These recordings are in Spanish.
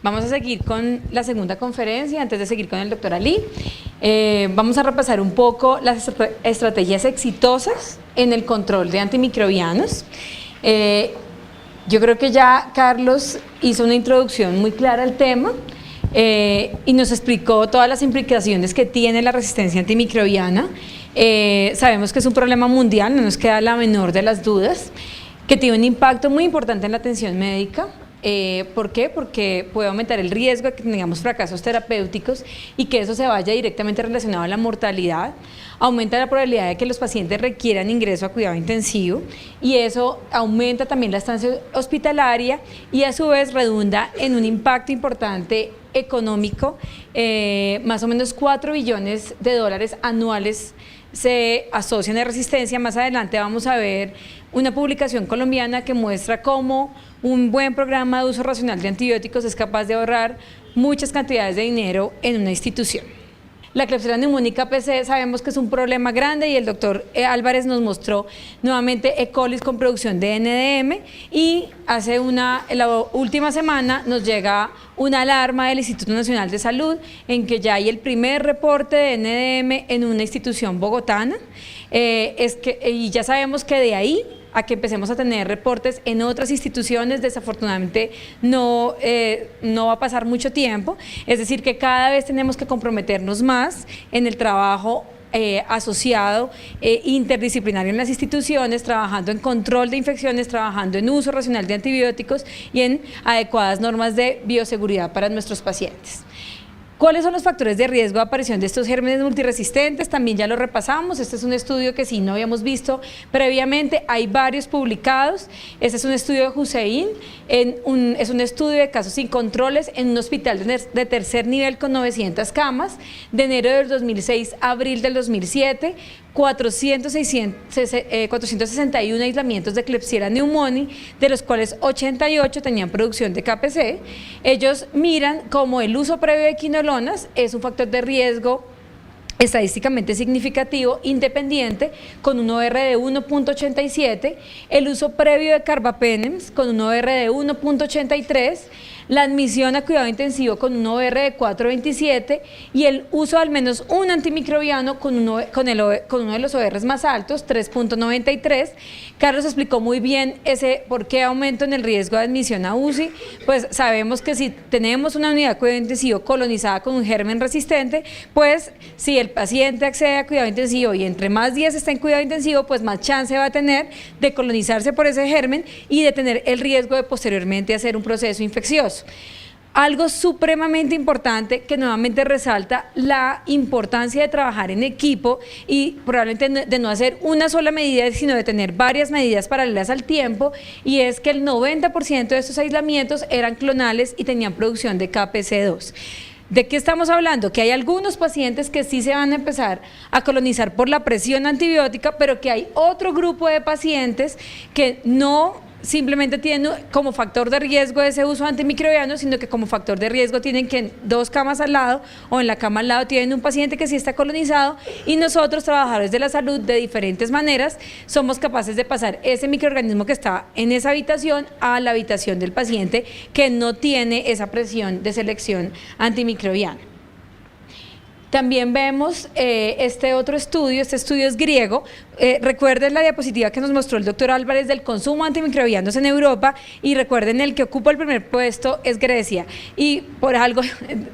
Vamos a seguir con la segunda conferencia. Antes de seguir con el doctor Ali, vamos a repasar un poco las estrategias exitosas en el control de antimicrobianos. Yo creo que ya Carlos hizo una introducción muy clara al tema y nos explicó todas las implicaciones que tiene la resistencia antimicrobiana. Sabemos que es un problema mundial, no nos queda la menor de las dudas, que tiene un impacto muy importante en la atención médica. ¿Por qué? Porque puede aumentar el riesgo de que tengamos fracasos terapéuticos y que eso se vaya directamente relacionado a la mortalidad. Aumenta la probabilidad de que los pacientes requieran ingreso a cuidado intensivo y eso aumenta también la estancia hospitalaria y a su vez redunda en un impacto importante económico. Más o menos 4 billones de dólares anuales se asocian a resistencia. Más adelante vamos a ver una publicación colombiana que muestra cómo un buen programa de uso racional de antibióticos es capaz de ahorrar muchas cantidades de dinero en una institución. La Klebsiella neumónica PC sabemos que es un problema grande y el doctor Álvarez nos mostró nuevamente E. coli con producción de NDM y la última semana nos llega una alarma del Instituto Nacional de Salud en que ya hay el primer reporte de NDM en una institución bogotana. Y ya sabemos que de ahí a que empecemos a tener reportes en otras instituciones, desafortunadamente no va a pasar mucho tiempo, es decir que cada vez tenemos que comprometernos más en el trabajo asociado interdisciplinario en las instituciones, trabajando en control de infecciones, trabajando en uso racional de antibióticos y en adecuadas normas de bioseguridad para nuestros pacientes. ¿Cuáles son los factores de riesgo de aparición de estos gérmenes multiresistentes? También ya lo repasamos. Este es un estudio que sí no habíamos visto previamente, hay varios publicados. Este es un estudio de Hussein, es un estudio de casos sin controles en un hospital de tercer nivel con 900 camas, de enero del 2006 a abril del 2007, 461 aislamientos de Klebsiella pneumoniae, de los cuales 88 tenían producción de KPC. Ellos miran cómo el uso previo de quinolonas es un factor de riesgo estadísticamente significativo, independiente, con un OR de 1.87, el uso previo de carbapenems con un OR de 1.83, la admisión a cuidado intensivo con un OR de 4.27 y el uso de al menos un antimicrobiano con uno de los ORs más altos, 3.93. Carlos explicó muy bien por qué aumento en el riesgo de admisión a UCI. Pues sabemos que si tenemos una unidad de cuidado intensivo colonizada con un germen resistente, pues si el paciente accede a cuidado intensivo y entre más días está en cuidado intensivo, pues más chance va a tener de colonizarse por ese germen y de tener el riesgo de posteriormente hacer un proceso infeccioso. Algo supremamente importante que nuevamente resalta la importancia de trabajar en equipo y probablemente de no hacer una sola medida, sino de tener varias medidas paralelas al tiempo, y es que el 90% de estos aislamientos eran clonales y tenían producción de KPC2. ¿De qué estamos hablando? Que hay algunos pacientes que sí se van a empezar a colonizar por la presión antibiótica, pero que hay otro grupo de pacientes que no simplemente tienen como factor de riesgo ese uso antimicrobiano, sino que como factor de riesgo tienen que en 2 camas al lado o en la cama al lado tienen un paciente que sí está colonizado, y nosotros, trabajadores de la salud, de diferentes maneras somos capaces de pasar ese microorganismo que está en esa habitación a la habitación del paciente que no tiene esa presión de selección antimicrobiana. También vemos este otro estudio, este estudio es griego. Recuerden la diapositiva que nos mostró el doctor Álvarez del consumo de antimicrobianos en Europa, y recuerden el que ocupa el primer puesto es Grecia, y por algo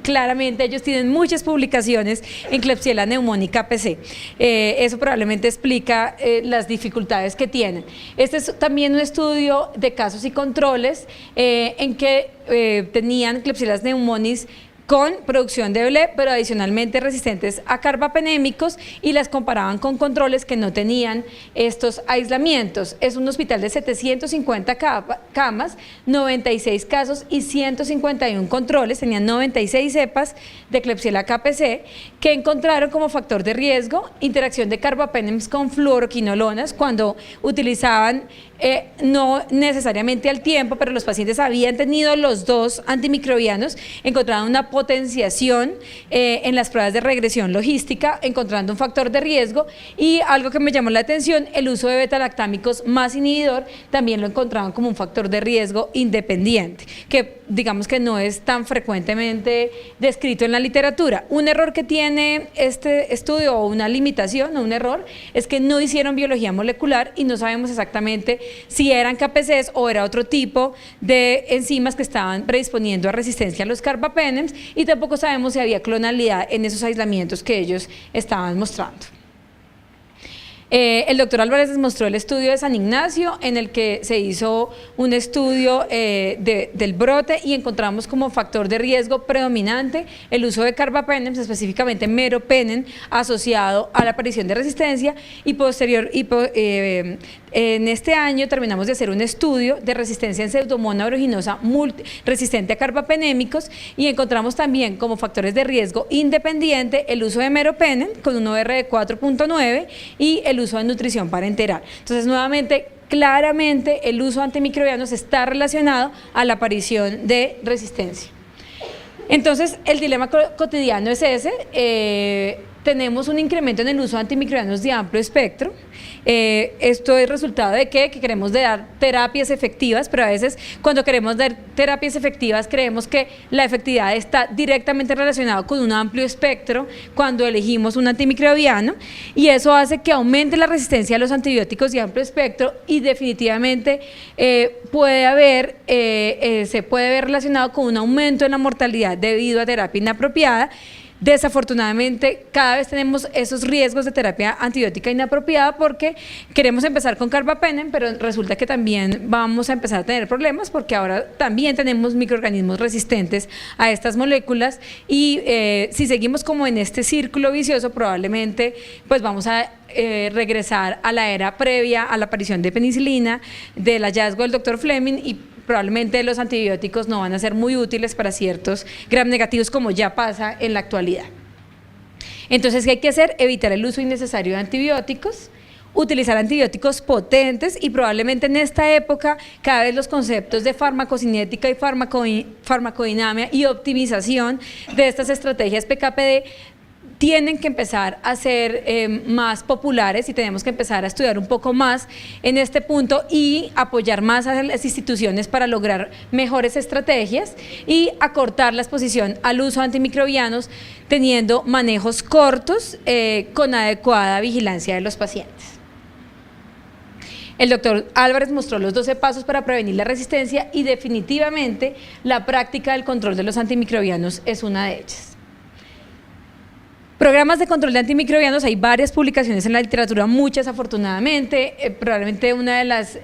claramente ellos tienen muchas publicaciones en Klebsiella pneumónica PC. Eso probablemente explica las dificultades que tienen. Este es también un estudio de casos y controles en que tenían Klebsiella pneumoniae con producción de BLE, pero adicionalmente resistentes a carbapenémicos, y las comparaban con controles que no tenían estos aislamientos. Es un hospital de 750 camas, 96 casos y 151 controles, tenían 96 cepas de Klebsiella KPC, que encontraron como factor de riesgo interacción de carbapenems con fluoroquinolonas cuando utilizaban no necesariamente al tiempo, pero los pacientes habían tenido los dos antimicrobianos, encontraron una potenciación en las pruebas de regresión logística, encontrando un factor de riesgo, y algo que me llamó la atención, el uso de beta-lactámicos más inhibidor, también lo encontraban como un factor de riesgo independiente, que digamos que no es tan frecuentemente descrito en la literatura. Un error que tiene este estudio, o una limitación o un error, es que no hicieron biología molecular y no sabemos exactamente si eran KPCs o era otro tipo de enzimas que estaban predisponiendo a resistencia a los carbapenems, y tampoco sabemos si había clonalidad en esos aislamientos que ellos estaban mostrando. El doctor Álvarez les mostró el estudio de San Ignacio, en el que se hizo un estudio del brote, y encontramos como factor de riesgo predominante el uso de carbapenems, específicamente meropenem, asociado a la aparición de resistencia, y en este año terminamos de hacer un estudio de resistencia en Pseudomonas aeruginosa resistente a carbapenémicos, y encontramos también como factores de riesgo independiente el uso de meropenem con un OR de 4.9 y el uso de nutrición parenteral. Entonces, nuevamente, claramente el uso de antimicrobianos está relacionado a la aparición de resistencia. Entonces, el dilema cotidiano es ese. Tenemos un incremento en el uso de antimicrobianos de amplio espectro. Esto es resultado de que queremos dar terapias efectivas, pero a veces cuando queremos dar terapias efectivas creemos que la efectividad está directamente relacionada con un amplio espectro cuando elegimos un antimicrobiano, y eso hace que aumente la resistencia a los antibióticos de amplio espectro, y definitivamente se puede ver relacionado con un aumento en la mortalidad debido a terapia inapropiada. Desafortunadamente, cada vez tenemos esos riesgos de terapia antibiótica inapropiada porque queremos empezar con carbapenem, pero resulta que también vamos a empezar a tener problemas porque ahora también tenemos microorganismos resistentes a estas moléculas, y si seguimos como en este círculo vicioso, probablemente pues vamos a regresar a la era previa a la aparición de penicilina, del hallazgo del doctor Fleming, y probablemente los antibióticos no van a ser muy útiles para ciertos gram negativos, como ya pasa en la actualidad. Entonces, ¿qué hay que hacer? Evitar el uso innecesario de antibióticos, utilizar antibióticos potentes, y probablemente en esta época cada vez los conceptos de farmacocinética y farmacodinamia y optimización de estas estrategias PKPD tienen que empezar a ser más populares, y tenemos que empezar a estudiar un poco más en este punto y apoyar más a las instituciones para lograr mejores estrategias y acortar la exposición al uso de antimicrobianos, teniendo manejos cortos con adecuada vigilancia de los pacientes. El doctor Álvarez mostró los 12 pasos para prevenir la resistencia, y definitivamente la práctica del control de los antimicrobianos es una de ellas. Programas de control de antimicrobianos, hay varias publicaciones en la literatura, muchas afortunadamente. Probablemente una de las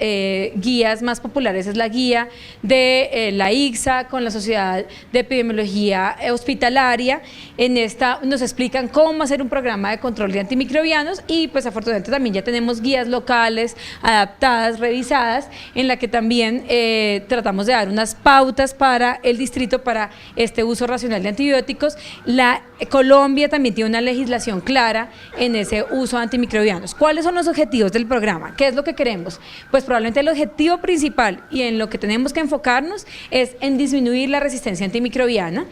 guías más populares es la guía de la ICSA con la Sociedad de Epidemiología Hospitalaria. En esta nos explican cómo hacer un programa de control de antimicrobianos, y pues afortunadamente también ya tenemos guías locales adaptadas, revisadas, en la que también tratamos de dar unas pautas para el distrito para este uso racional de antibióticos. Colombia también tiene una legislación clara en ese uso de antimicrobianos. ¿Cuáles son los objetivos del programa? ¿Qué es lo que queremos? Pues probablemente el objetivo principal y en lo que tenemos que enfocarnos es en disminuir la resistencia antimicrobiana,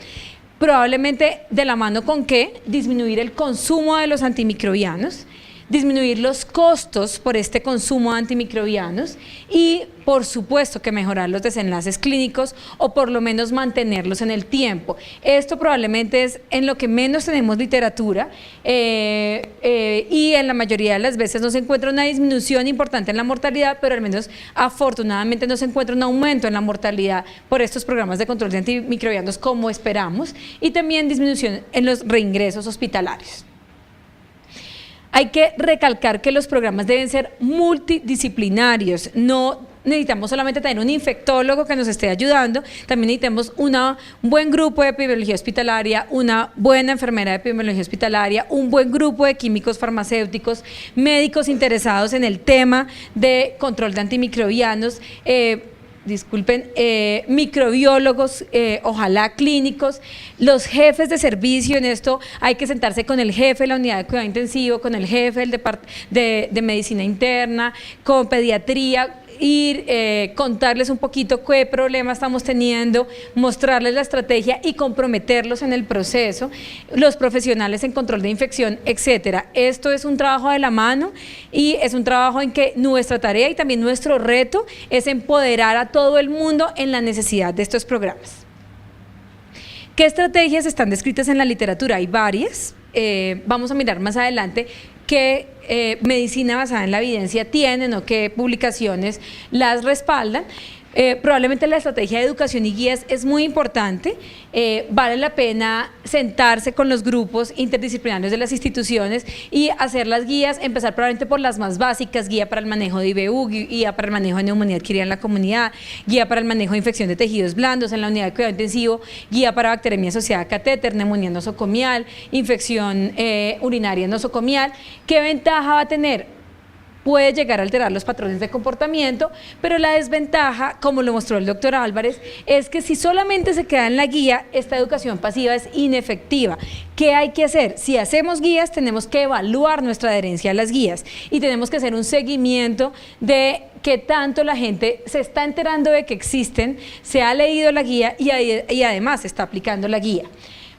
probablemente de la mano con que disminuir el consumo de los antimicrobianos, disminuir los costos por este consumo de antimicrobianos, y por supuesto que mejorar los desenlaces clínicos, o por lo menos mantenerlos en el tiempo. Esto probablemente es en lo que menos tenemos literatura, y en la mayoría de las veces no se encuentra una disminución importante en la mortalidad, pero al menos afortunadamente no se encuentra un aumento en la mortalidad por estos programas de control de antimicrobianos como esperamos, y también disminución en los reingresos hospitalarios. Hay que recalcar que los programas deben ser multidisciplinarios, no necesitamos solamente tener un infectólogo que nos esté ayudando, también necesitamos un buen grupo de epidemiología hospitalaria, una buena enfermera de epidemiología hospitalaria, un buen grupo de químicos farmacéuticos, médicos interesados en el tema de control de antimicrobianos, microbiólogos, ojalá clínicos, los jefes de servicio. En esto hay que sentarse con el jefe de la unidad de cuidado intensivo, con el jefe de medicina interna, con pediatría, ir, contarles un poquito qué problema estamos teniendo, mostrarles la estrategia y comprometerlos en el proceso, los profesionales en control de infección, etcétera. Esto es un trabajo de la mano y es un trabajo en que nuestra tarea y también nuestro reto es empoderar a todo el mundo en la necesidad de estos programas. ¿Qué estrategias están descritas en la literatura? Hay varias. Vamos a mirar más adelante qué medicina basada en la evidencia tienen o qué publicaciones las respaldan. Probablemente la estrategia de educación y guías es muy importante. Vale la pena sentarse con los grupos interdisciplinarios de las instituciones y hacer las guías, empezar probablemente por las más básicas: guía para el manejo de IBU, guía para el manejo de neumonía adquirida en la comunidad, guía para el manejo de infección de tejidos blandos en la unidad de cuidado intensivo, guía para bacteremia asociada a catéter, neumonía nosocomial, infección urinaria nosocomial. ¿Qué ventaja va a tener? Puede llegar a alterar los patrones de comportamiento, pero la desventaja, como lo mostró el doctor Álvarez, es que si solamente se queda en la guía, esta educación pasiva es inefectiva. ¿Qué hay que hacer? Si hacemos guías, tenemos que evaluar nuestra adherencia a las guías y tenemos que hacer un seguimiento de qué tanto la gente se está enterando de que existen, se ha leído la guía y además está aplicando la guía.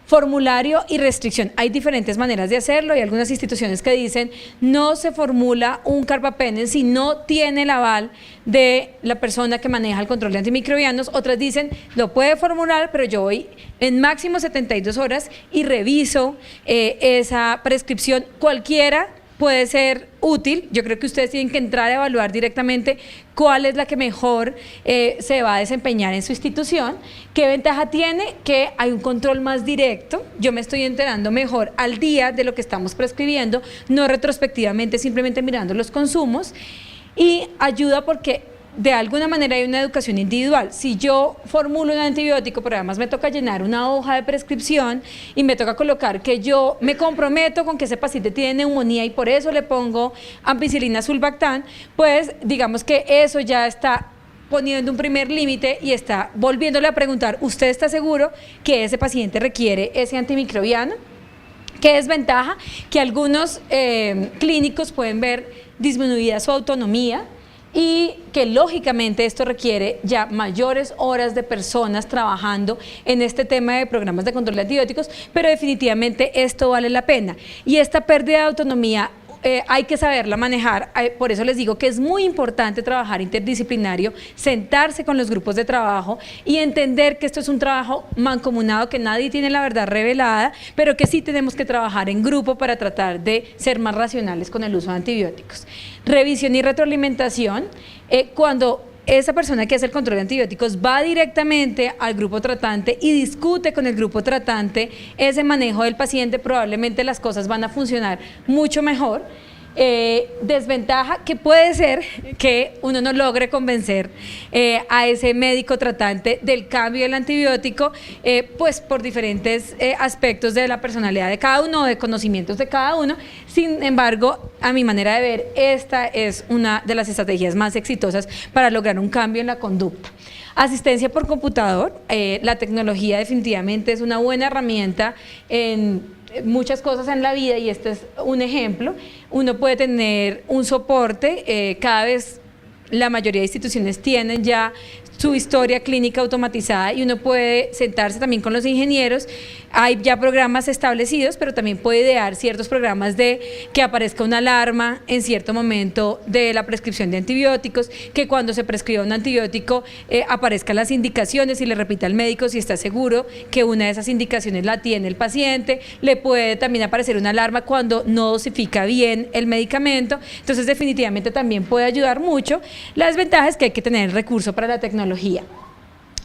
Formulario y restricción. Hay diferentes maneras de hacerlo. Hay algunas instituciones que dicen no se formula un carbapenem si no tiene el aval de la persona que maneja el control de antimicrobianos. Otras dicen lo puede formular, pero yo voy en máximo 72 horas y reviso esa prescripción. Cualquiera puede ser útil. Yo creo que ustedes tienen que entrar a evaluar directamente cuál es la que mejor se va a desempeñar en su institución. ¿Qué ventaja tiene? Que hay un control más directo. Yo me estoy enterando mejor al día de lo que estamos prescribiendo, no retrospectivamente, simplemente mirando los consumos, y ayuda porque de alguna manera hay una educación individual. Si yo formulo un antibiótico, pero además me toca llenar una hoja de prescripción y me toca colocar que yo me comprometo con que ese paciente tiene neumonía y por eso le pongo ampicilina sulbactam, pues digamos que eso ya está poniendo un primer límite y está volviéndole a preguntar: ¿usted está seguro que ese paciente requiere ese antimicrobiano? ¿Qué desventaja? Que algunos clínicos pueden ver disminuida su autonomía y que lógicamente esto requiere ya mayores horas de personas trabajando en este tema de programas de control de antibióticos, pero definitivamente esto vale la pena. Y esta pérdida de autonomía hay que saberla manejar. Por eso les digo que es muy importante trabajar interdisciplinario, sentarse con los grupos de trabajo y entender que esto es un trabajo mancomunado, que nadie tiene la verdad revelada, pero que sí tenemos que trabajar en grupo para tratar de ser más racionales con el uso de antibióticos. Revisión y retroalimentación. Cuando esa persona que hace el control de antibióticos va directamente al grupo tratante y discute con el grupo tratante ese manejo del paciente, probablemente las cosas van a funcionar mucho mejor. Desventaja que puede ser que uno no logre convencer a ese médico tratante del cambio del antibiótico, pues por diferentes aspectos de la personalidad de cada uno, de conocimientos de cada uno. Sin embargo, a mi manera de ver, esta es una de las estrategias más exitosas para lograr un cambio en la conducta. Asistencia por computador. La tecnología definitivamente es una buena herramienta en muchas cosas en la vida y este es un ejemplo. Uno puede tener un soporte, cada vez la mayoría de instituciones tienen ya su historia clínica automatizada y uno puede sentarse también con los ingenieros. Hay ya programas establecidos, pero también puede idear ciertos programas de que aparezca una alarma en cierto momento de la prescripción de antibióticos, que cuando se prescriba un antibiótico aparezcan las indicaciones y le repita al médico si está seguro que una de esas indicaciones la tiene el paciente. Le puede también aparecer una alarma cuando no dosifica bien el medicamento. Entonces definitivamente también puede ayudar mucho. La desventaja es que hay que tener el recurso para la tecnología.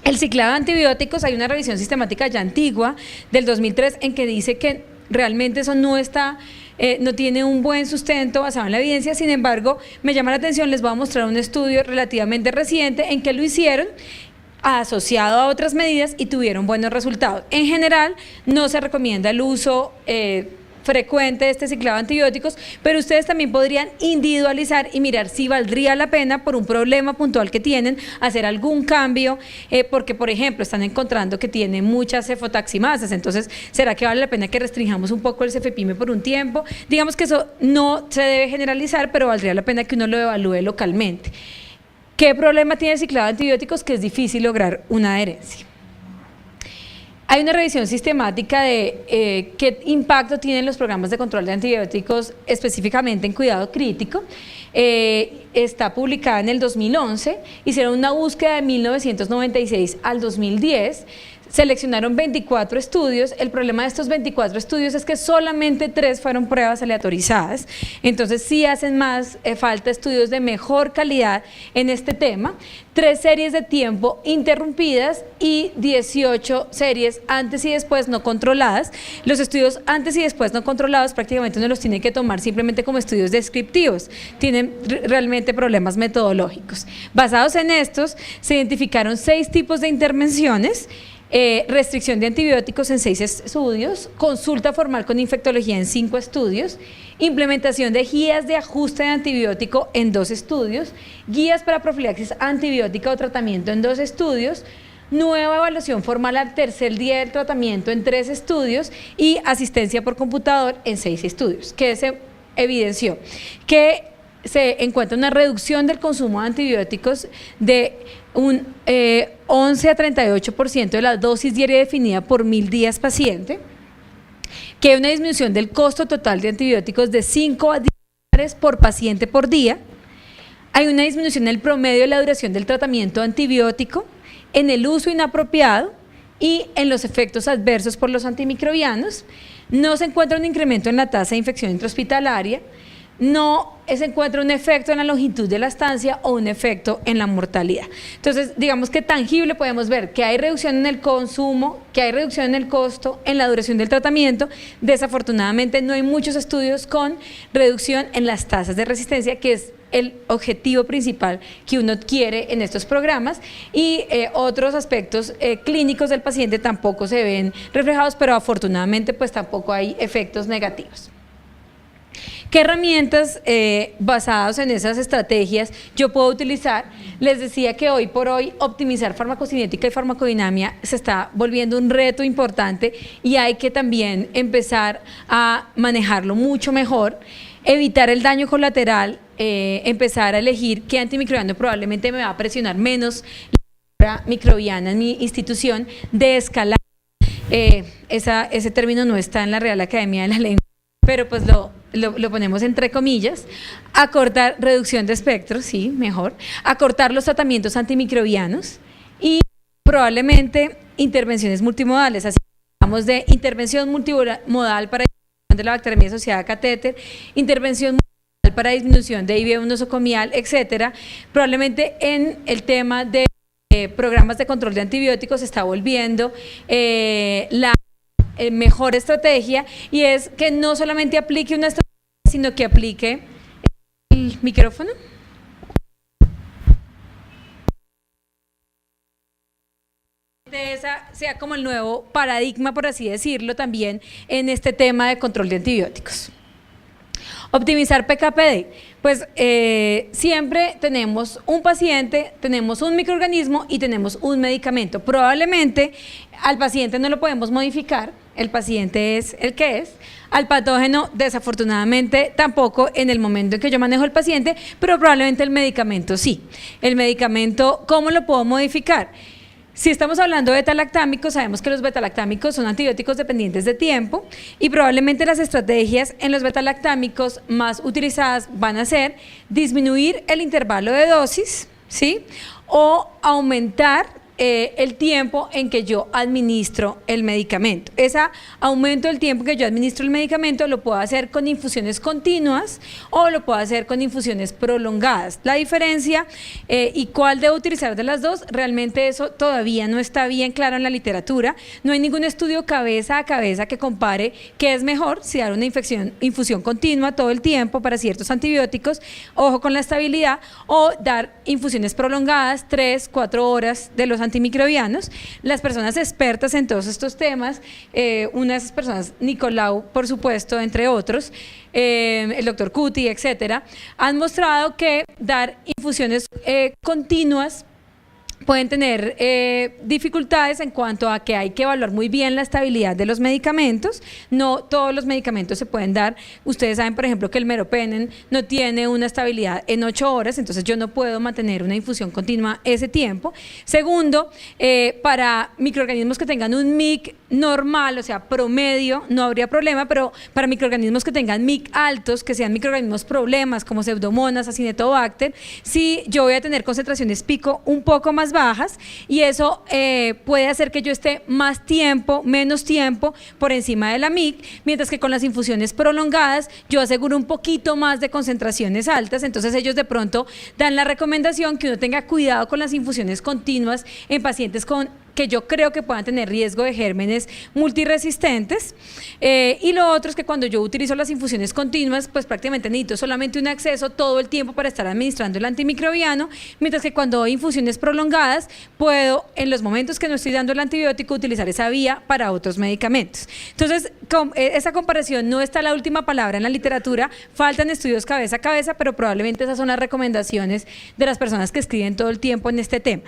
El ciclado de antibióticos, hay una revisión sistemática ya antigua del 2003 en que dice que realmente eso no está, no tiene un buen sustento basado en la evidencia. Sin embargo, me llama la atención, les voy a mostrar un estudio relativamente reciente en que lo hicieron asociado a otras medidas y tuvieron buenos resultados. En general, no se recomienda el uso frecuente de este ciclado de antibióticos, pero ustedes también podrían individualizar y mirar si valdría la pena por un problema puntual que tienen, hacer algún cambio, porque por ejemplo están encontrando que tiene muchas cefotaximasas, entonces ¿será que vale la pena que restringamos un poco el cefepime por un tiempo? Digamos que eso no se debe generalizar, pero valdría la pena que uno lo evalúe localmente. ¿Qué problema tiene el ciclado de antibióticos? Que es difícil lograr una adherencia. Hay una revisión sistemática de qué impacto tienen los programas de control de antibióticos específicamente en cuidado crítico. Está publicada en el 2011, hicieron una búsqueda de 1996 al 2010, seleccionaron 24 estudios. El problema de estos 24 estudios es que solamente 3 fueron pruebas aleatorizadas, entonces sí hacen más falta estudios de mejor calidad en este tema. 3 series de tiempo interrumpidas y 18 series antes y después no controladas. Los estudios antes y después no controlados prácticamente uno los tiene que tomar simplemente como estudios descriptivos, tienen realmente problemas metodológicos. Basados en estos, se identificaron 6 tipos de intervenciones: restricción de antibióticos en 6 estudios, consulta formal con infectología en 5 estudios, implementación de guías de ajuste de antibiótico en 2 estudios, guías para profilaxis antibiótica o tratamiento en 2 estudios, nueva evaluación formal al tercer día del tratamiento en 3 estudios y asistencia por computador en 6 estudios, que se evidenció que se encuentra una reducción del consumo de antibióticos de un 11 a 38% de la dosis diaria definida por 1000 días paciente, que hay una disminución del costo total de antibióticos de 5 a 10 dólares por paciente por día, hay una disminución en el promedio de la duración del tratamiento antibiótico, en el uso inapropiado y en los efectos adversos por los antimicrobianos. No se encuentra un incremento en la tasa de infección intrahospitalaria, no se encuentra un efecto en la longitud de la estancia o un efecto en la mortalidad. Entonces, digamos que tangible podemos ver que hay reducción en el consumo, que hay reducción en el costo, en la duración del tratamiento. Desafortunadamente no hay muchos estudios con reducción en las tasas de resistencia, que es el objetivo principal que uno quiere en estos programas, y otros aspectos clínicos del paciente tampoco se ven reflejados, pero afortunadamente pues tampoco hay efectos negativos. ¿Qué herramientas basadas en esas estrategias yo puedo utilizar? Les decía que hoy por hoy optimizar farmacocinética y farmacodinamia se está volviendo un reto importante y hay que también empezar a manejarlo mucho mejor, evitar el daño colateral, empezar a elegir qué antimicrobiano probablemente me va a presionar menos la microbiana en mi institución, de escalar. Ese término no está en la Real Academia de la Lengua, pero pues lo ponemos entre comillas. Acortar, reducción de espectros, sí, mejor, acortar los tratamientos antimicrobianos y probablemente intervenciones multimodales. Así hablamos de intervención multimodal para disminución de la bacteriemia asociada a catéter, intervención multimodal para disminución de IBE nosocomial, etcétera. Probablemente en el tema de programas de control de antibióticos se está volviendo la mejor estrategia, y es que no solamente aplique una estrategia, sino que aplique el micrófono. Esa sea como el nuevo paradigma, por así decirlo, también en este tema de control de antibióticos. Optimizar PKPD, pues siempre tenemos un paciente, tenemos un microorganismo y tenemos un medicamento. Probablemente al paciente no lo podemos modificar, el paciente es el que es, al patógeno desafortunadamente tampoco en el momento en que yo manejo el paciente, pero probablemente el medicamento sí. El medicamento, ¿cómo lo puedo modificar? Si estamos hablando de betalactámicos, sabemos que los betalactámicos son antibióticos dependientes de tiempo y probablemente las estrategias en los betalactámicos más utilizadas van a ser disminuir el intervalo de dosis, ¿sí? O aumentar el tiempo en que yo administro el medicamento. Ese aumento del tiempo que yo administro el medicamento lo puedo hacer con infusiones continuas o lo puedo hacer con infusiones prolongadas. La diferencia y cuál debo utilizar de las dos, realmente eso todavía no está bien claro en la literatura. No hay ningún estudio cabeza a cabeza que compare qué es mejor, si dar una infusión continua todo el tiempo para ciertos antibióticos, ojo con la estabilidad, o dar infusiones prolongadas, 3-4 horas de los antimicrobianos. Las personas expertas en todos estos temas, una de esas personas, Nicolau, por supuesto, entre otros, el doctor Cuti, etcétera, han mostrado que dar infusiones continuas pueden tener dificultades en cuanto a que hay que evaluar muy bien la estabilidad de los medicamentos. No todos los medicamentos se pueden dar. Ustedes saben, por ejemplo, que el meropenem no tiene una estabilidad en 8 horas, entonces yo no puedo mantener una infusión continua ese tiempo. Segundo, para microorganismos que tengan un MIC normal, o sea, promedio, no habría problema, pero para microorganismos que tengan MIC altos, que sean microorganismos problemas como Pseudomonas, Acinetobacter, sí, yo voy a tener concentraciones pico un poco más bajas, y eso puede hacer que yo esté más tiempo, menos tiempo por encima de la MIC, mientras que con las infusiones prolongadas yo aseguro un poquito más de concentraciones altas. Entonces ellos de pronto dan la recomendación que uno tenga cuidado con las infusiones continuas en pacientes que yo creo que puedan tener riesgo de gérmenes multiresistentes. Y lo otro es que cuando yo utilizo las infusiones continuas, pues prácticamente necesito solamente un acceso todo el tiempo para estar administrando el antimicrobiano, mientras que cuando doy infusiones prolongadas, puedo, en los momentos que no estoy dando el antibiótico, utilizar esa vía para otros medicamentos. Entonces, esa comparación no está la última palabra en la literatura, faltan estudios cabeza a cabeza, pero probablemente esas son las recomendaciones de las personas que escriben todo el tiempo en este tema.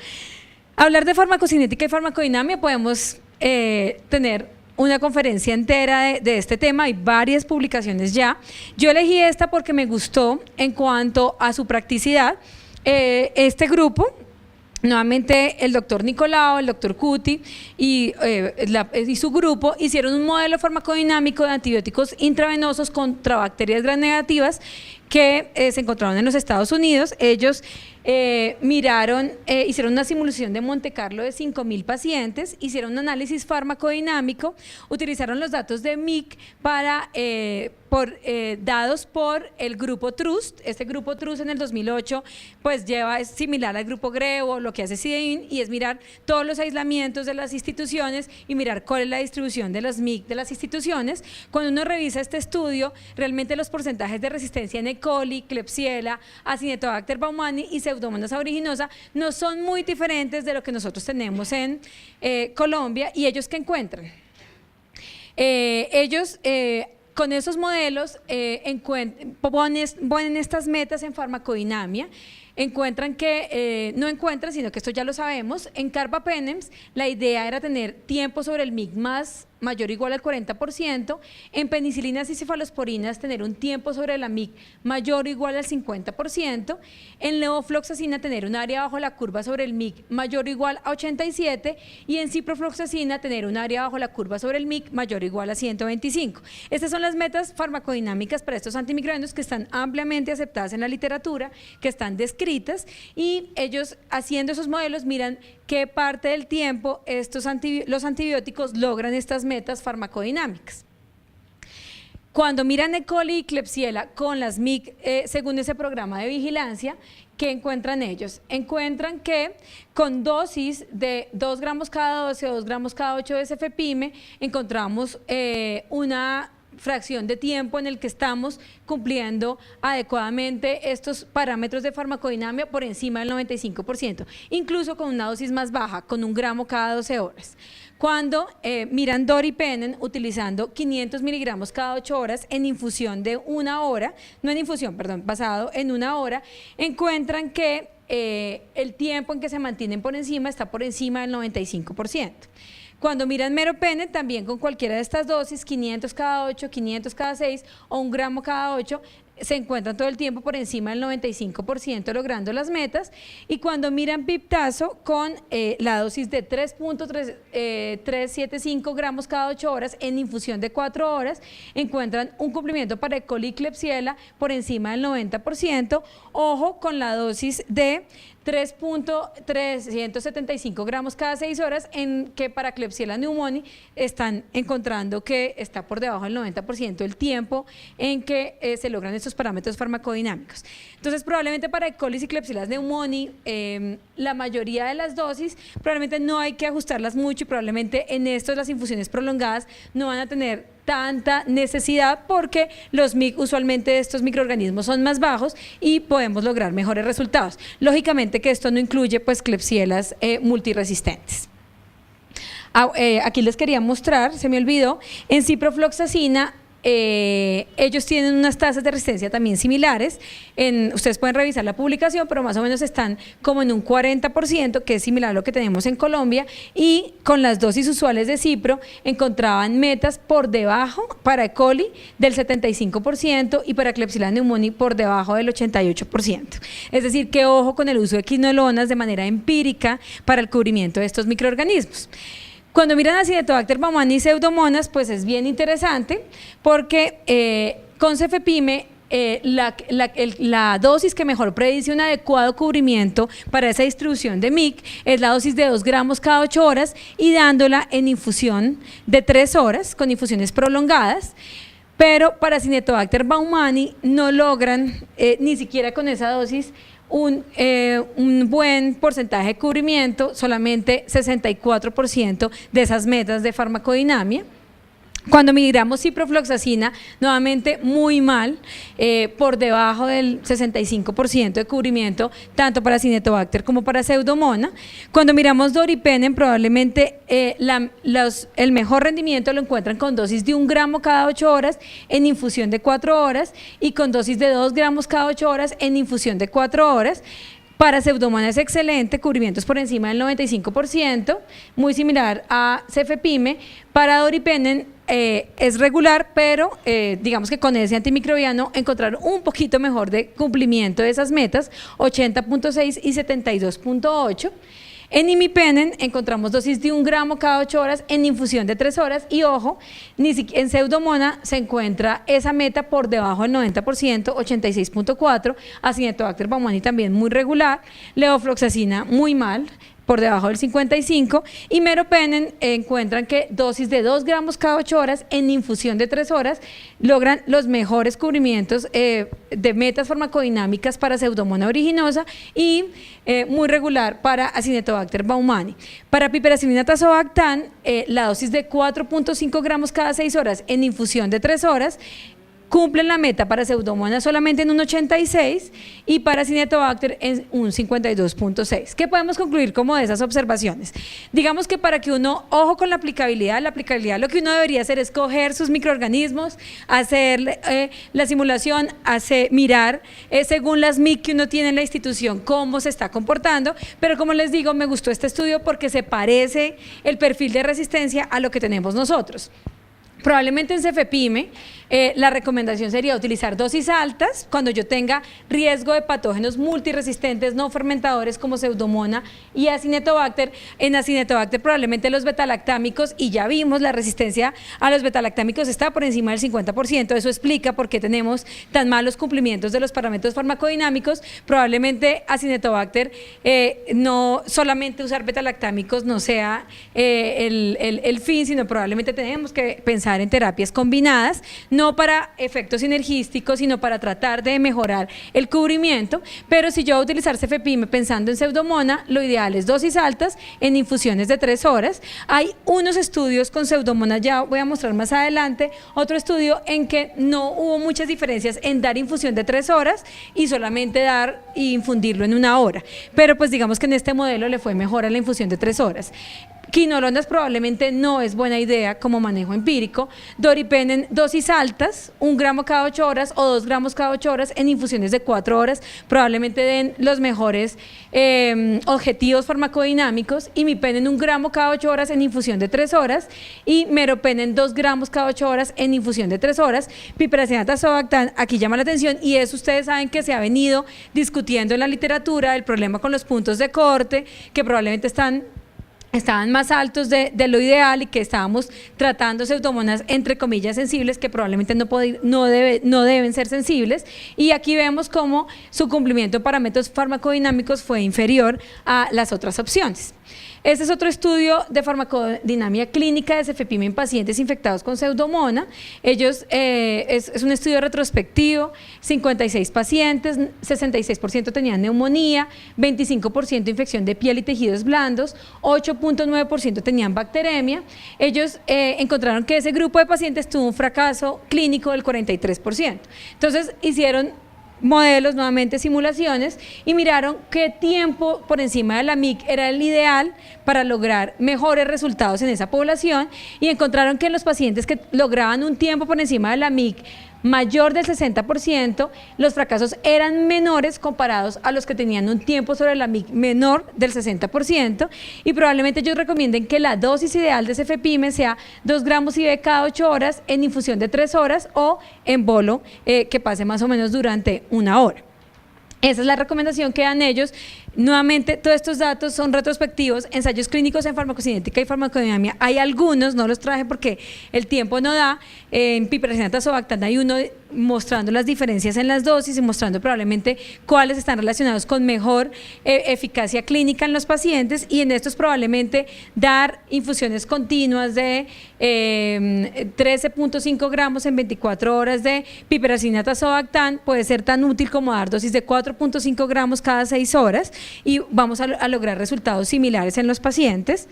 Hablar de farmacocinética y farmacodinamia, podemos tener una conferencia entera de este tema, hay varias publicaciones ya. Yo elegí esta porque me gustó en cuanto a su practicidad. Este grupo, nuevamente el doctor Nicolao, el doctor Cuti y su grupo hicieron un modelo farmacodinámico de antibióticos intravenosos contra bacterias gram negativas que se encontraron en los Estados Unidos. Ellos hicieron una simulación de Monte Carlo de 5.000 pacientes, hicieron un análisis farmacodinámico, utilizaron los datos de MIC dados por el grupo TRUST. Este grupo TRUST en el 2008 pues es similar al grupo GREVO, lo que hace CIDEIN, y es mirar todos los aislamientos de las instituciones y mirar cuál es la distribución de los MIC de las instituciones. Cuando uno revisa este estudio, realmente los porcentajes de resistencia en E. coli, Klebsiella, Acinetobacter baumannii y Pseudomonas aeruginosa no son muy diferentes de lo que nosotros tenemos en Colombia. ¿Y ellos qué encuentran? Con esos modelos ponen estas metas en farmacodinamia, encuentran que, no encuentran, sino que esto ya lo sabemos, en carbapenems la idea era tener tiempo sobre el MIC mayor o igual al 40%, en penicilinas y cefalosporinas tener un tiempo sobre la MIC mayor o igual al 50%, en levofloxacina tener un área bajo la curva sobre el MIC mayor o igual a 87%, y en ciprofloxacina tener un área bajo la curva sobre el MIC mayor o igual a 125. Estas son las metas farmacodinámicas para estos antimicrobianos que están ampliamente aceptadas en la literatura, que están descritas, y ellos, haciendo esos modelos, miran qué parte del tiempo los antibióticos logran estas metas farmacodinámicas. Cuando miran E. coli y Klebsiella con las MIC, según ese programa de vigilancia, ¿qué encuentran ellos? Encuentran que con dosis de 2 gramos cada 12 o 2 gramos cada 8 de cefepime, encontramos una fracción de tiempo en el que estamos cumpliendo adecuadamente estos parámetros de farmacodinamia por encima del 95%, incluso con una dosis más baja, con 1 gramo cada 12 horas. Cuando miran doripenem utilizando 500 miligramos cada 8 horas en infusión de 1 hora, no en infusión, perdón, basado en 1 hora, encuentran que el tiempo en que se mantienen por encima está por encima del 95%. Cuando miran meropenem, también con cualquiera de estas dosis, 500 cada 8, 500 cada 6 o 1 gramo cada 8, se encuentran todo el tiempo por encima del 95% logrando las metas. Y cuando miran piptazo con la dosis de 3.375 gramos cada 8 horas en infusión de 4 horas, encuentran un cumplimiento para E. coli y Klebsiella por encima del 90%. Ojo con la dosis de 3.375 gramos cada 6 horas, en que para Klebsiella pneumoniae están encontrando que está por debajo del 90% el tiempo en que se logran estos parámetros farmacodinámicos. Entonces, probablemente para E. coli y Klebsiella pneumoniae, la mayoría de las dosis probablemente no hay que ajustarlas mucho, y probablemente en estos las infusiones prolongadas no van a tener tanta necesidad, porque los MIC usualmente de estos microorganismos son más bajos y podemos lograr mejores resultados. Lógicamente que esto no incluye pues Klebsiellas multiresistentes. Aquí les quería mostrar, se me olvidó, en ciprofloxacina ellos tienen unas tasas de resistencia también similares. Ustedes pueden revisar la publicación, pero más o menos están como en un 40%, que es similar a lo que tenemos en Colombia, y con las dosis usuales de cipro encontraban metas por debajo para E. coli del 75% y para Klebsiella pneumoniae por debajo del 88%. Es decir, que ojo con el uso de quinolonas de manera empírica para el cubrimiento de estos microorganismos. Cuando miran a Acinetobacter baumannii y Pseudomonas, pues es bien interesante porque con cefepime la dosis que mejor predice un adecuado cubrimiento para esa distribución de MIC es la dosis de 2 gramos cada 8 horas y dándola en infusión de 3 horas con infusiones prolongadas. Pero para Acinetobacter baumannii no logran ni siquiera con esa dosis un buen porcentaje de cubrimiento, solamente 64% de esas metas de farmacodinamia. Cuando miramos ciprofloxacina, nuevamente muy mal, por debajo del 65% de cubrimiento, tanto para Acinetobacter como para Pseudomonas. Cuando miramos doripenem, probablemente el mejor rendimiento lo encuentran con dosis de 1 gramo cada 8 horas en infusión de 4 horas y con dosis de 2 gramos cada 8 horas en infusión de 4 horas. Para Pseudomonas es excelente, cubrimientos por encima del 95%, muy similar a cefepime. Para doripenem es regular, pero digamos que con ese antimicrobiano encontraron un poquito mejor de cumplimiento de esas metas, 80.6 y 72.8. En imipenem encontramos dosis de 1 gramo cada 8 horas en infusión de 3 horas y ojo, en Pseudomonas se encuentra esa meta por debajo del 90%, 86.4, Acinetobacter baumannii también muy regular, levofloxacina muy mal, por debajo del 55, y meropenem encuentran que dosis de 2 gramos cada 8 horas en infusión de 3 horas logran los mejores cubrimientos de metas farmacodinámicas para Pseudomonas aeruginosa y muy regular para Acinetobacter baumannii. Para piperacillina tazobactam, la dosis de 4.5 gramos cada 6 horas en infusión de 3 horas cumplen la meta para Pseudomonas solamente en un 86 y para Acinetobacter en un 52.6. ¿Qué podemos concluir como de esas observaciones? Digamos que para que uno, ojo con la aplicabilidad lo que uno debería hacer es coger sus microorganismos, hacer la simulación, mirar según las MIC que uno tiene en la institución cómo se está comportando, pero como les digo, me gustó este estudio porque se parece el perfil de resistencia a lo que tenemos nosotros. Probablemente en cefepime la recomendación sería utilizar dosis altas cuando yo tenga riesgo de patógenos multiresistentes no fermentadores como Pseudomonas y Acinetobacter. En Acinetobacter probablemente los betalactámicos, y ya vimos la resistencia a los betalactámicos está por encima del 50%, eso explica por qué tenemos tan malos cumplimientos de los parámetros farmacodinámicos. Probablemente Acinetobacter no solamente usar betalactámicos no sea el fin, sino probablemente tenemos que pensar en terapias combinadas, no para efectos sinergísticos, sino para tratar de mejorar el cubrimiento. Pero si yo voy a utilizar cefepime pensando en Pseudomonas, lo ideal es dosis altas en infusiones de 3 horas. Hay unos estudios con Pseudomonas, ya voy a mostrar más adelante, otro estudio en que no hubo muchas diferencias en dar infusión de 3 horas y solamente dar e infundirlo en 1 hora. Pero pues digamos que en este modelo le fue mejor a la infusión de 3 horas. Quinolonas probablemente no es buena idea como manejo empírico. Doripenem, dosis altas, 1 gramo cada 8 horas o 2 gramos cada 8 horas en infusiones de 4 horas, probablemente den los mejores objetivos farmacodinámicos. Imipenem 1 gramo cada 8 horas en infusión de 3 horas y meropenem 2 gramos cada 8 horas en infusión de 3 horas. Piperacillina tazobactam, aquí llama la atención, y eso ustedes saben que se ha venido discutiendo en la literatura, el problema con los puntos de corte, que probablemente estaban más altos de lo ideal y que estábamos tratando Pseudomonas entre comillas sensibles que probablemente no deben ser sensibles, y aquí vemos cómo su cumplimiento en parámetros farmacodinámicos fue inferior a las otras opciones. Este es otro estudio de farmacodinamia clínica de cefepime en pacientes infectados con Pseudomonas. Es un estudio retrospectivo, 56 pacientes, 66% tenían neumonía, 25% infección de piel y tejidos blandos, 8.9% tenían bacteremia. Ellos encontraron que ese grupo de pacientes tuvo un fracaso clínico del 43%. Entonces hicieron modelos, nuevamente simulaciones, y miraron qué tiempo por encima de la MIC era el ideal para lograr mejores resultados en esa población, y encontraron que los pacientes que lograban un tiempo por encima de la MIC mayor del 60%, los fracasos eran menores comparados a los que tenían un tiempo sobre la MIC menor del 60%, y probablemente ellos recomienden que la dosis ideal de cefepime sea 2 gramos IV cada 8 horas en infusión de 3 horas o en bolo que pase más o menos durante 1 hora. Esa es la recomendación que dan ellos. Nuevamente, todos estos datos son retrospectivos, ensayos clínicos en farmacocinética y farmacodinámica. Hay algunos, no los traje porque el tiempo no da. En piperacina tazobactam hay uno mostrando las diferencias en las dosis y mostrando probablemente cuáles están relacionados con mejor eficacia clínica en los pacientes, y en estos probablemente dar infusiones continuas de 13.5 gramos en 24 horas de piperacina tazobactam puede ser tan útil como dar dosis de 4.5 gramos cada 6 horas, y vamos a lograr resultados similares en los pacientes.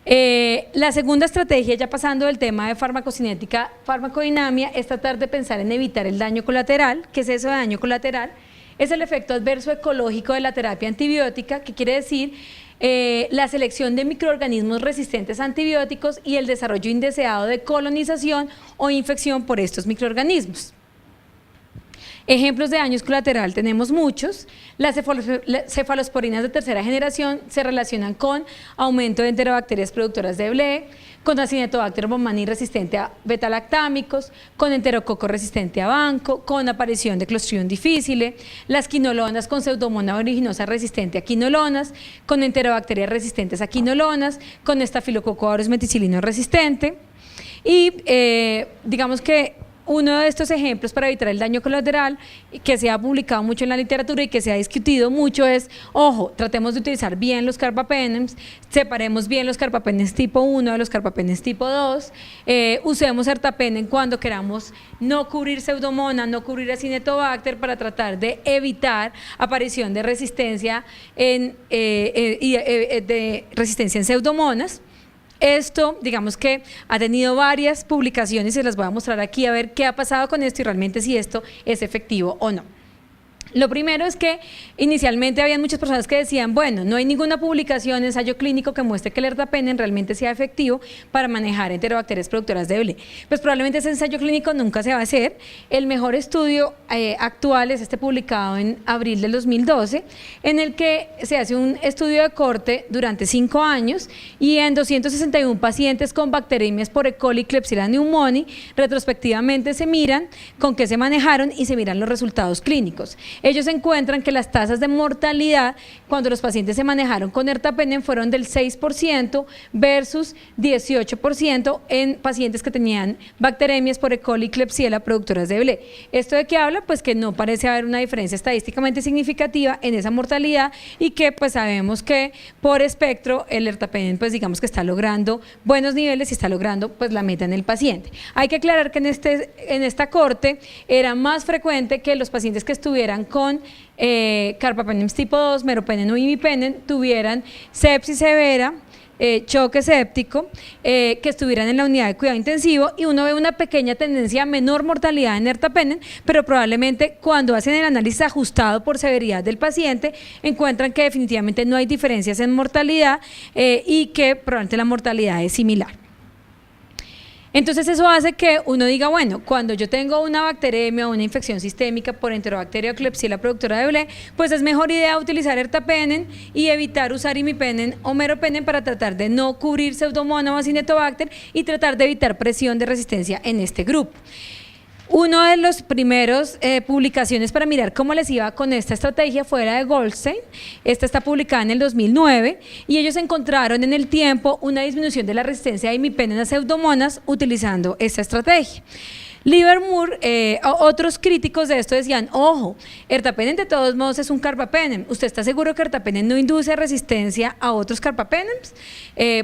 La segunda estrategia, ya pasando del tema de farmacocinética, farmacodinamia, es tratar de pensar en evitar el daño colateral. ¿Qué es eso de daño colateral? Es el efecto adverso ecológico de la terapia antibiótica, que quiere decir la selección de microorganismos resistentes a antibióticos y el desarrollo indeseado de colonización o infección por estos microorganismos. Ejemplos de daños colateral tenemos muchos. Las cefalosporinas de tercera generación se relacionan con aumento de enterobacterias productoras de blé, con Acinetobacter baumannii resistente a betalactámicos, con enterococo resistente a banco, con aparición de Clostridium difficile, las quinolonas con Pseudomonas aeruginosa resistente a quinolonas, con enterobacterias resistentes a quinolonas, con Staphylococcus aureus meticilino resistente, y digamos que uno de estos ejemplos para evitar el daño colateral que se ha publicado mucho en la literatura y que se ha discutido mucho es, ojo, tratemos de utilizar bien los carbapenems, separemos bien los carbapenems tipo 1 de los carbapenems tipo 2, usemos ertapenem cuando queramos no cubrir Pseudomonas, no cubrir Acinetobacter, para tratar de evitar aparición de resistencia de resistencia en Pseudomonas. Esto, digamos que ha tenido varias publicaciones y se las voy a mostrar aquí a ver qué ha pasado con esto y realmente si esto es efectivo o no. Lo primero es que inicialmente habían muchas personas que decían, bueno, no hay ninguna publicación, ensayo clínico que muestre que el ertapenem realmente sea efectivo para manejar enterobacterias productoras de blé. Pues probablemente ese ensayo clínico nunca se va a hacer. El mejor estudio actual es este publicado en abril del 2012, en el que se hace un estudio de corte durante 5 años y en 261 pacientes con bacteremias por E. coli, Klebsiella pneumoniae, retrospectivamente se miran con qué se manejaron y se miran los resultados clínicos. Ellos encuentran que las tasas de mortalidad cuando los pacientes se manejaron con ertapenem fueron del 6% versus 18% en pacientes que tenían bacteremias por E. coli y Klebsiella productoras de blé. ¿Esto de qué habla? Pues que no parece haber una diferencia estadísticamente significativa en esa mortalidad, y que pues sabemos que por espectro el ertapenem pues digamos que está logrando buenos niveles y está logrando pues la meta en el paciente. Hay que aclarar que en esta corte era más frecuente que los pacientes que estuvieran con carbapenems tipo 2, meropenem o imipenem tuvieran sepsis severa, choque séptico, que estuvieran en la unidad de cuidado intensivo, y uno ve una pequeña tendencia a menor mortalidad en ertapenem, pero probablemente cuando hacen el análisis ajustado por severidad del paciente encuentran que definitivamente no hay diferencias en mortalidad y que probablemente la mortalidad es similar. Entonces eso hace que uno diga, bueno, cuando yo tengo una bacteremia o una infección sistémica por Enterobacteria o Klebsiella productora de blé, pues es mejor idea utilizar ertapenem y evitar usar imipenem o meropenem para tratar de no cubrir Pseudomonas o Acinetobacter y tratar de evitar presión de resistencia en este grupo. Uno de los primeros publicaciones para mirar cómo les iba con esta estrategia fue la de Goldstein. Esta está publicada en el 2009 y ellos encontraron en el tiempo una disminución de la resistencia de imipenem a Pseudomonas utilizando esta estrategia. Livermore, otros críticos de esto decían, ojo, ertapenem de todos modos es un carbapenem, ¿usted está seguro que ertapenem no induce resistencia a otros carbapenems?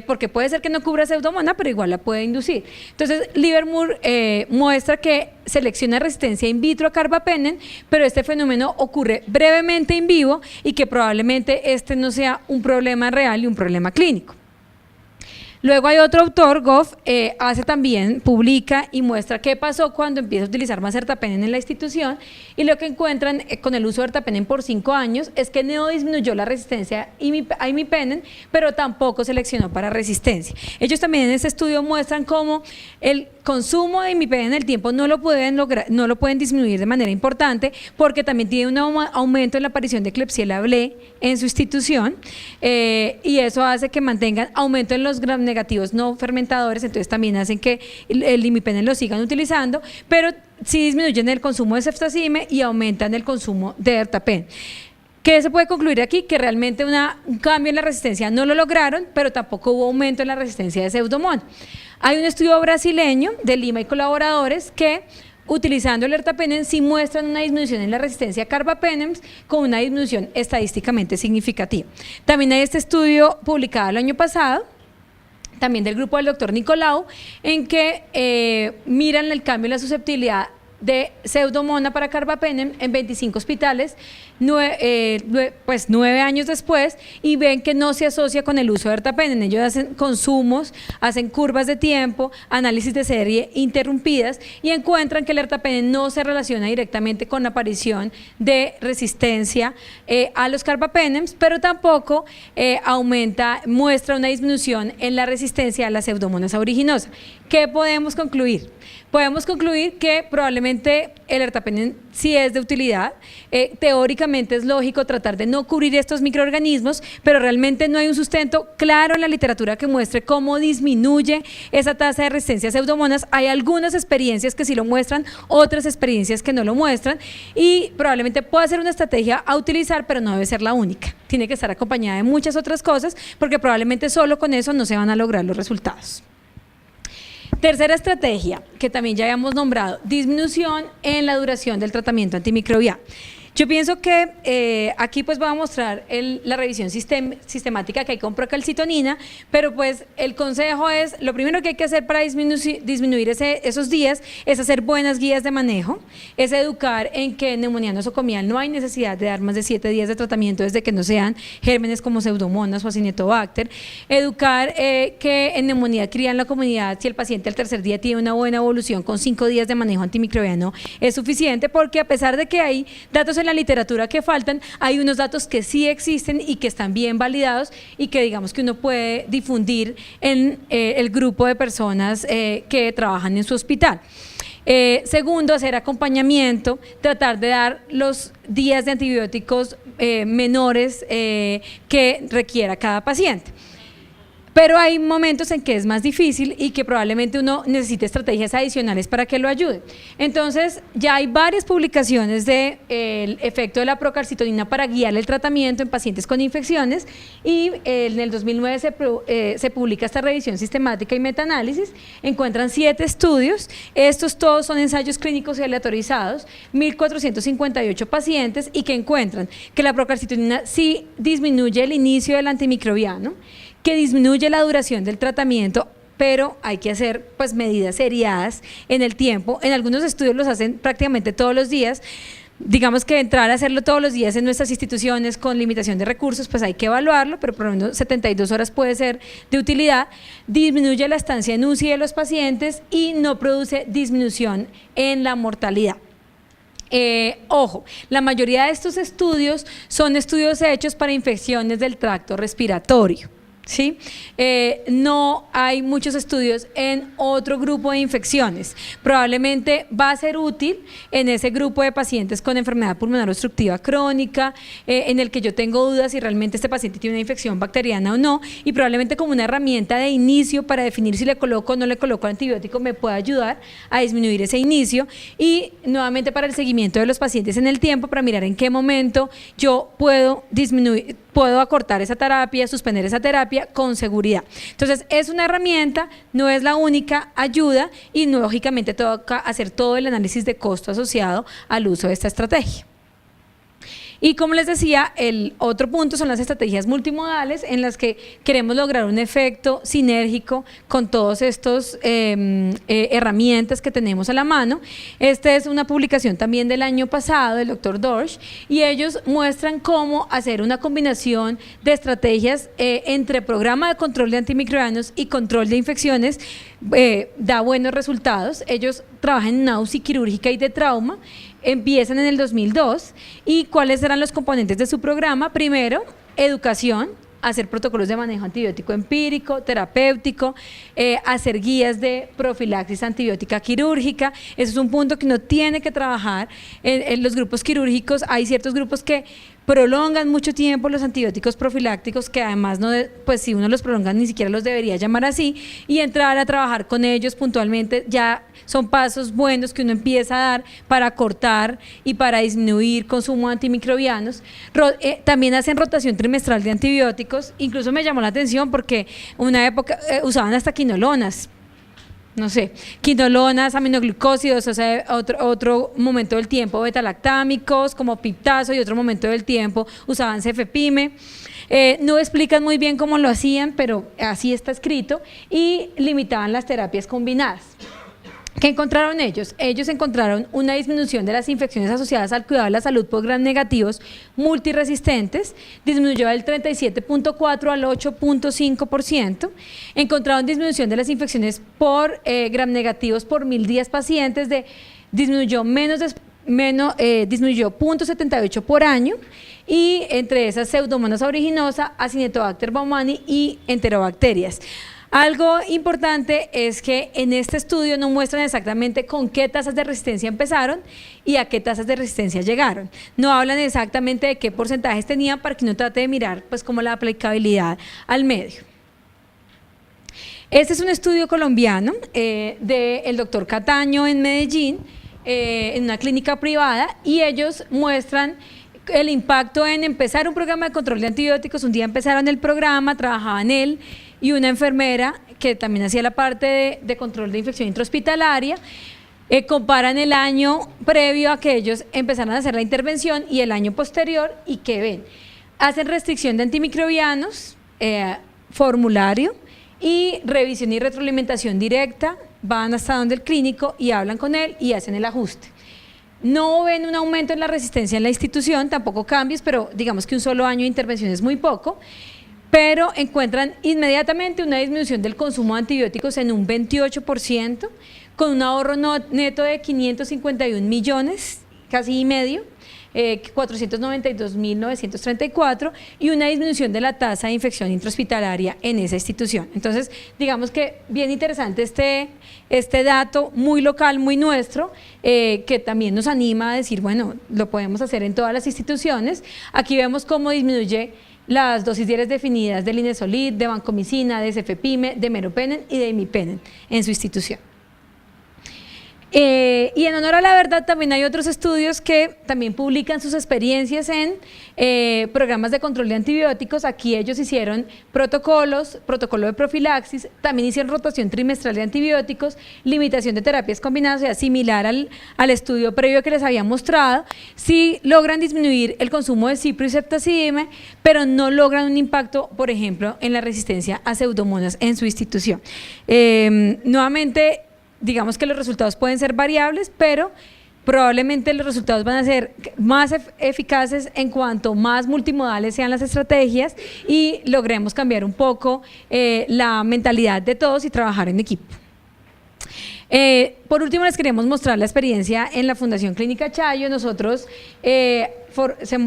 Porque puede ser que no cubra Pseudomonas, pero igual la puede inducir. Entonces Livermore muestra que selecciona resistencia in vitro a carbapenem, pero este fenómeno ocurre brevemente en vivo y que probablemente este no sea un problema real y un problema clínico. Luego hay otro autor, Goff, hace también, publica y muestra qué pasó cuando empieza a utilizar más ertapenem en la institución, y lo que encuentran con el uso de ertapenem por 5 años es que no disminuyó la resistencia a imipenem, pero tampoco seleccionó para resistencia. Ellos también en este estudio muestran cómo el consumo de imipenem en el tiempo no lo pueden disminuir de manera importante, porque también tiene un aumento en la aparición de Klebsiella blé en su institución, y eso hace que mantengan aumento en los gram negativos no fermentadores, entonces también hacen que el imipenem lo sigan utilizando, pero sí disminuyen el consumo de ceftazime y aumentan el consumo de ertapenem. ¿Qué se puede concluir aquí? Que realmente un cambio en la resistencia no lo lograron, pero tampoco hubo aumento en la resistencia de Pseudomonas. Hay un estudio brasileño de Lima y colaboradores que, utilizando el ertapenem, sí muestran una disminución en la resistencia a carbapenem con una disminución estadísticamente significativa. También hay este estudio publicado el año pasado, también del grupo del doctor Nicolau, en que miran el cambio en la susceptibilidad de Pseudomonas para carbapenem en 25 hospitales, 9 años después, y ven que no se asocia con el uso de ertapenem. Ellos hacen consumos, hacen curvas de tiempo, análisis de serie interrumpidas, y encuentran que el ertapenem no se relaciona directamente con la aparición de resistencia a los carbapenems, pero tampoco muestra una disminución en la resistencia a la Pseudomonas aeruginosa. ¿Qué podemos concluir? Podemos concluir que probablemente el ertapenem sí es de utilidad. Teóricamente es lógico tratar de no cubrir estos microorganismos, pero realmente no hay un sustento claro en la literatura que muestre cómo disminuye esa tasa de resistencia a Pseudomonas. Hay algunas experiencias que sí lo muestran, otras experiencias que no lo muestran, y probablemente pueda ser una estrategia a utilizar, pero no debe ser la única. Tiene que estar acompañada de muchas otras cosas, porque probablemente solo con eso no se van a lograr los resultados. Tercera estrategia, que también ya habíamos nombrado, disminución en la duración del tratamiento antimicrobial. Yo pienso que aquí pues voy a mostrar la revisión sistemática que hay con procalcitonina, pero pues el consejo es, lo primero que hay que hacer para disminuir esos días es hacer buenas guías de manejo, es educar en que en neumonía nosocomial no hay necesidad de dar más de 7 días de tratamiento desde que no sean gérmenes como Pseudomonas o Acinetobacter, educar que en neumonía cría en la comunidad, si el paciente al tercer día tiene una buena evolución con 5 días de manejo antimicrobiano es suficiente, porque a pesar de que hay datos en la literatura que faltan, hay unos datos que sí existen y que están bien validados y que digamos que uno puede difundir en el grupo de personas que trabajan en su hospital. Segundo, hacer acompañamiento, tratar de dar los días de antibióticos menores que requiera cada paciente. Pero hay momentos en que es más difícil y que probablemente uno necesite estrategias adicionales para que lo ayude. Entonces, ya hay varias publicaciones del efecto de la procalcitonina para guiar el tratamiento en pacientes con infecciones, y en el 2009 se publica esta revisión sistemática y metaanálisis. Encuentran 7 estudios, estos todos son ensayos clínicos y aleatorizados, 1.458 pacientes, y que encuentran que la procalcitonina sí disminuye el inicio del antimicrobiano, que disminuye la duración del tratamiento, pero hay que hacer pues medidas seriadas en el tiempo. En algunos estudios los hacen prácticamente todos los días. Digamos que entrar a hacerlo todos los días en nuestras instituciones con limitación de recursos, pues hay que evaluarlo, pero por lo menos 72 horas puede ser de utilidad. Disminuye la estancia en UCI de los pacientes y no produce disminución en la mortalidad. Ojo, la mayoría de estos estudios son estudios hechos para infecciones del tracto respiratorio. ¿Sí? No hay muchos estudios en otro grupo de infecciones. Probablemente va a ser útil en ese grupo de pacientes con enfermedad pulmonar obstructiva crónica, en el que yo tengo dudas si realmente este paciente tiene una infección bacteriana o no, y probablemente como una herramienta de inicio para definir si le coloco o no le coloco antibiótico me puede ayudar a disminuir ese inicio, y nuevamente para el seguimiento de los pacientes en el tiempo, para mirar en qué momento yo puedo acortar esa terapia, suspender esa terapia con seguridad. Entonces, es una herramienta, no es la única ayuda, y lógicamente toca hacer todo el análisis de costo asociado al uso de esta estrategia. Y como les decía, el otro punto son las estrategias multimodales en las que queremos lograr un efecto sinérgico con todos estos herramientas que tenemos a la mano. Esta es una publicación también del año pasado del Dr. Dorsch, y ellos muestran cómo hacer una combinación de estrategias entre programa de control de antimicrobianos y control de infecciones. Da buenos resultados. Ellos trabajan en una UCI quirúrgica y de trauma, empiezan en el 2002. ¿Y cuáles eran los componentes de su programa? Primero, educación, hacer protocolos de manejo antibiótico empírico, terapéutico, hacer guías de profilaxis antibiótica quirúrgica. Eso es un punto que uno tiene que trabajar en los grupos quirúrgicos. Hay ciertos grupos que prolongan mucho tiempo los antibióticos profilácticos, que además, no, pues si uno los prolonga ni siquiera los debería llamar así, y entrar a trabajar con ellos puntualmente ya son pasos buenos que uno empieza a dar para cortar y para disminuir consumo de antimicrobianos. También hacen rotación trimestral de antibióticos. Incluso me llamó la atención porque una época usaban hasta quinolonas, no sé, quinolonas, aminoglucósidos, o sea, otro momento del tiempo betalactámicos como piptazo, y otro momento del tiempo usaban cefepime. No explican muy bien cómo lo hacían, pero así está escrito, y limitaban las terapias combinadas. ¿Qué encontraron ellos? Ellos encontraron una disminución de las infecciones asociadas al cuidado de la salud por gram negativos multiresistentes, disminuyó del 37.4 al 8.5%. Encontraron disminución de las infecciones por gram negativos por 1000 días pacientes, disminuyó 0.78 por año, y entre esas Pseudomonas aeruginosa, Acinetobacter baumannii y enterobacterias. Algo importante es que en este estudio no muestran exactamente con qué tasas de resistencia empezaron y a qué tasas de resistencia llegaron. No hablan exactamente de qué porcentajes tenían para que uno trate de mirar pues como la aplicabilidad al medio. Este es un estudio colombiano del doctor Cataño en Medellín, en una clínica privada, y ellos muestran el impacto en empezar un programa de control de antibióticos. Un día empezaron el programa, trabajaban él y una enfermera que también hacía la parte de control de infección intrahospitalaria. Comparan el año previo a que ellos empezaran a hacer la intervención y el año posterior, y ¿qué ven? Hacen restricción de antimicrobianos, formulario y revisión y retroalimentación directa, van hasta donde el clínico y hablan con él y hacen el ajuste. No ven un aumento en la resistencia en la institución, tampoco cambios, pero digamos que un solo año de intervención es muy poco, pero encuentran inmediatamente una disminución del consumo de antibióticos en un 28%, con un ahorro neto de 551 millones, casi y medio, 492.934, y una disminución de la tasa de infección intrahospitalaria en esa institución. Entonces, digamos que bien interesante este dato muy local, muy nuestro, que también nos anima a decir, bueno, lo podemos hacer en todas las instituciones. Aquí vemos cómo disminuye las dosis diarias definidas de linezolid, de vancomicina, de cefepime, de meropenem y de imipenem en su institución. Y en honor a la verdad, también hay otros estudios que también publican sus experiencias en programas de control de antibióticos. Aquí ellos hicieron protocolo de profilaxis, también hicieron rotación trimestral de antibióticos, limitación de terapias combinadas, o sea, similar al estudio previo que les había mostrado. Sí logran disminuir el consumo de cipro y ceftazidime, pero no logran un impacto, por ejemplo, en la resistencia a pseudomonas en su institución. Nuevamente, digamos que los resultados pueden ser variables, pero probablemente los resultados van a ser más eficaces en cuanto más multimodales sean las estrategias y logremos cambiar un poco la mentalidad de todos y trabajar en equipo. Por último, les queremos mostrar la experiencia en la Fundación Clínica Chayo. Nosotros se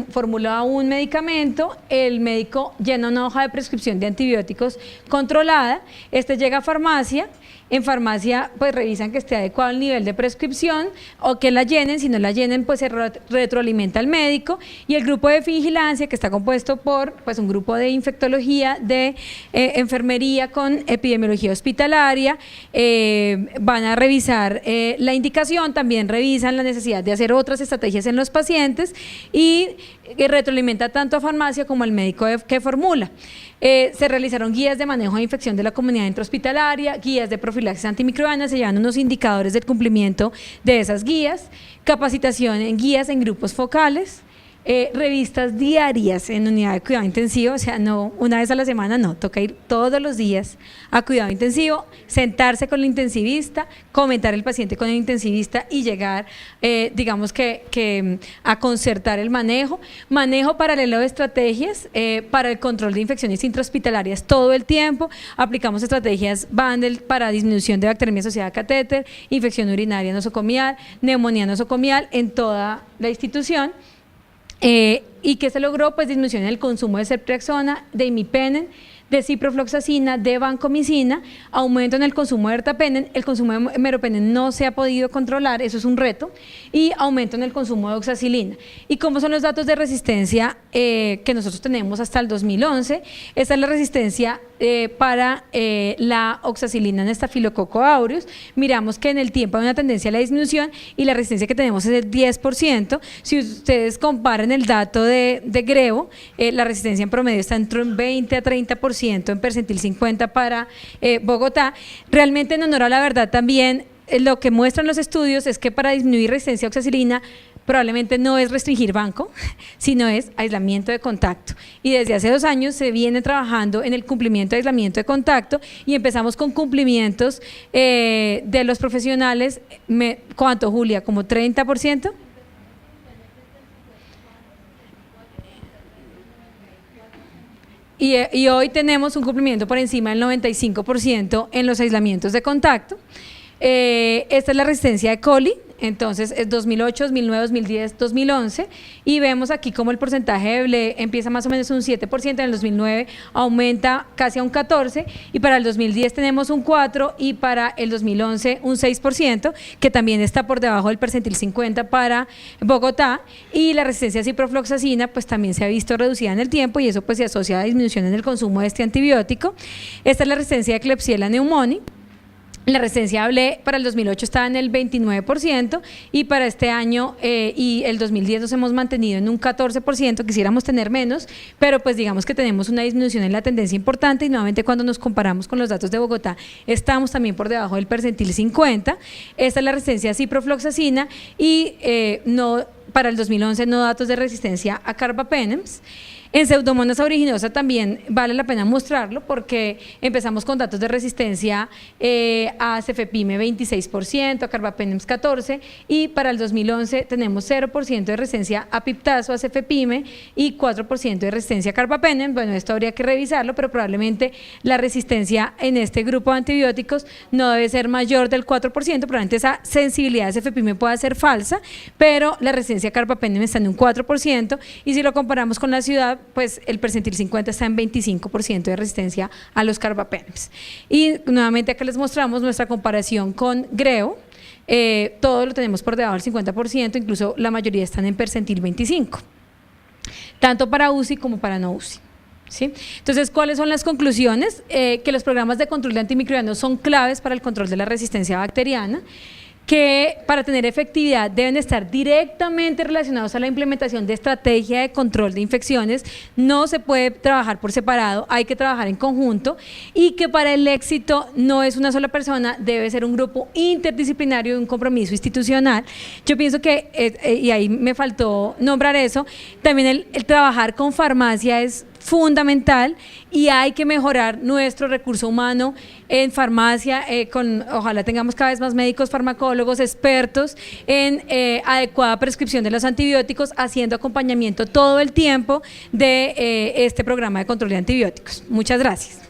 formula un medicamento, el médico llena una hoja de prescripción de antibióticos controlada, este llega a farmacia. En farmacia pues revisan que esté adecuado el nivel de prescripción o que la llenen. Si no la llenen, pues se retroalimenta al médico, y el grupo de vigilancia, que está compuesto por pues un grupo de infectología, de enfermería con epidemiología hospitalaria, van a revisar la indicación, también revisan la necesidad de hacer otras estrategias en los pacientes, y retroalimenta tanto a farmacia como al médico que formula. Se realizaron guías de manejo de infección de la comunidad intrahospitalaria, guías de profilaxis antimicrobiana, se llevan unos indicadores del cumplimiento de esas guías, capacitación en guías en grupos focales, revistas diarias en unidad de cuidado intensivo, o sea, no una vez a la semana, no, toca ir todos los días a cuidado intensivo, sentarse con el intensivista, comentar el paciente con el intensivista y llegar, digamos que a concertar el manejo paralelo de estrategias para el control de infecciones intrahospitalarias todo el tiempo. Aplicamos estrategias Bundle para disminución de bacteremia asociada a catéter, infección urinaria nosocomial, neumonía nosocomial en toda la institución. ¿Y qué se logró? Pues disminución en el consumo de ceftriaxona, de imipenem, de ciprofloxacina, de vancomicina, aumento en el consumo de ertapenem, el consumo de meropenem no se ha podido controlar, eso es un reto, y aumento en el consumo de oxacilina. ¿Y cómo son los datos de resistencia que nosotros tenemos hasta el 2011? Esta es la resistencia para la oxacilina en Staphylococcus aureus. Miramos que en el tiempo hay una tendencia a la disminución y la resistencia que tenemos es del 10%. Si ustedes comparan el dato de Grevo, la resistencia en promedio está entre un 20 a 30%, en percentil 50 para Bogotá. Realmente, en honor a la verdad, también lo que muestran los estudios es que para disminuir resistencia a oxacilina probablemente no es restringir banco, sino es aislamiento de contacto. Y desde hace 2 años se viene trabajando en el cumplimiento de aislamiento de contacto y empezamos con cumplimientos de los profesionales. ¿Cuánto, Julia? ¿Como 30%? Y hoy tenemos un cumplimiento por encima del 95% en los aislamientos de contacto. Esta es la resistencia de coli, entonces es 2008, 2009, 2010, 2011, y vemos aquí como el porcentaje de BLE empieza más o menos un 7%, en el 2009 aumenta casi a un 14%, y para el 2010 tenemos un 4%, y para el 2011 un 6%, que también está por debajo del percentil 50 para Bogotá, y la resistencia a ciprofloxacina pues también se ha visto reducida en el tiempo, y eso pues se asocia a disminución en el consumo de este antibiótico. Esta es la resistencia de Klebsiella pneumoniae. La resistencia BLE para el 2008 estaba en el 29% y para este año y el 2010 nos hemos mantenido en un 14%, quisiéramos tener menos, pero pues digamos que tenemos una disminución en la tendencia importante y nuevamente cuando nos comparamos con los datos de Bogotá estamos también por debajo del percentil 50. Esta es la resistencia a ciprofloxacina y para el 2011 no datos de resistencia a carbapenems. En Pseudomonas aeruginosa también vale la pena mostrarlo porque empezamos con datos de resistencia a cefepime 26%, a carbapenems 14%, y para el 2011 tenemos 0% de resistencia a piptazo, a cefepime, y 4% de resistencia a carbapenem. Bueno, esto habría que revisarlo, pero probablemente la resistencia en este grupo de antibióticos no debe ser mayor del 4%, probablemente esa sensibilidad a cefepime pueda ser falsa, pero la resistencia a carbapenem está en un 4%, y si lo comparamos con la ciudad, pues el percentil 50 está en 25% de resistencia a los carbapenems. Y nuevamente acá les mostramos nuestra comparación con Grevo. Todo lo tenemos por debajo del 50%, incluso la mayoría están en percentil 25, tanto para UCI como para no UCI. ¿Sí? Entonces, ¿cuáles son las conclusiones? Que los programas de control de antimicrobianos son claves para el control de la resistencia bacteriana, que para tener efectividad deben estar directamente relacionados a la implementación de estrategia de control de infecciones, no se puede trabajar por separado, hay que trabajar en conjunto, y que para el éxito no es una sola persona, debe ser un grupo interdisciplinario y un compromiso institucional. Yo pienso que, y ahí me faltó nombrar eso, también el trabajar con farmacia es fundamental y hay que mejorar nuestro recurso humano en farmacia, ojalá tengamos cada vez más médicos farmacólogos expertos en adecuada prescripción de los antibióticos, haciendo acompañamiento todo el tiempo de este programa de control de antibióticos. Muchas gracias.